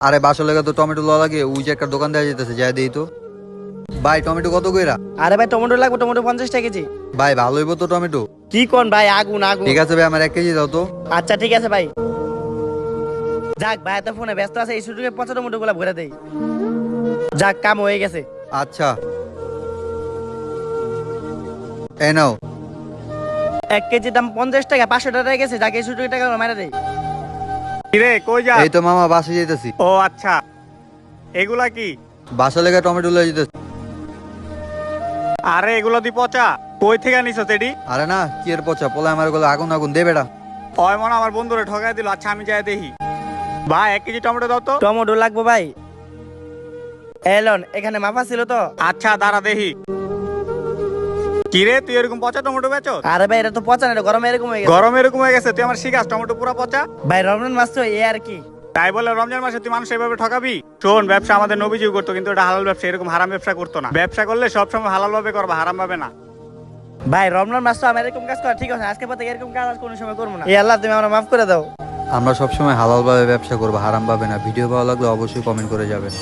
আরে বাসা লেগে তো টমেটো লওয়া লাগে, ওই যে একটা দোকান দেওয়া যেতেছে, যাই দিই তো। ভাই টমেটো কত কইরা? আরে ভাই টমেটো লাগবে, টমেটো 50 টাকা কেজি। ভাই ভালো হইব তো টমেটো? কি কোন ভাই, আগুন আগুন। ঠিক আছে ভাই, আমার 1 কেজি দাও তো। আচ্ছা ঠিক আছে ভাই। যাক ভাই তো ফোনে ব্যস্ত আছে, এই সুযোগে পচা টমেটো গুলা ভরে দেই। যাক কাম হয়ে গেছে। আচ্ছা এই নাও। 1 কেজি দাম 50 টাকা, 500 টাকা গেছে। যাক এই সুযোগে টাকা মারা দেই। কিরে কই যা? এই তো মামা বাসে যেতেছি। ও আচ্ছা, এগুলা কি? বাসা লেগে টমেটো লয়ে যেতেছি। আরে এগুলো দি পচা, কই থেকে আনিস এডি? আরে না, কি এর পচা, পোলা আমার গুলো আগুন আগুন দে বেটা। ওই মনে হয় আমার বন্ধুরে ঠকাই দিল। আচ্ছা আমি যাই দেখি। ভাই 1 কেজি টমেটো দাও তো। টমেটো লাগবে ভাই। এলন এখানে মাপা ছিল তো। আচ্ছা দাঁড়া দেখি। কিরে তুই এরকম পচা টমেটো বেচো? আরে ভাই এটা তো পচা না, এটা গরমে এরকম হয়ে গেছে। গরম এরকম হয়ে গেছে, তুই আমার শিখাস টমেটো পুরা পচা? ভাই রমজান মাস তো এ আর কি। তাই বলে রমজান মাসে তুই মানুষ এভাবে ঠকাবি? শোন, ব্যবসা আমাদের নবীজিও করতো, কিন্তু এটা হালাল ব্যবসা, এরকম হারাম ব্যবসা করতো না। ব্যবসা করলে সবসময় হালাল ভাবে করবা, হারাম ভাবে না। ভাই রমজান মাস তো আমার এরকম কাজ করা ঠিক আছে, আজকে পর থেকে এরকম কাজ আর কোনো সময় করবো না। এই আল্লাহ তুমি আমরা মাফ করে দাও। আমরা সবসময় হালাল ভাবে ব্যবসা করবো, হারাম ভাবে না। ভিডিও ভালো লাগলে অবশ্যই কমেন্ট করে যাবেন।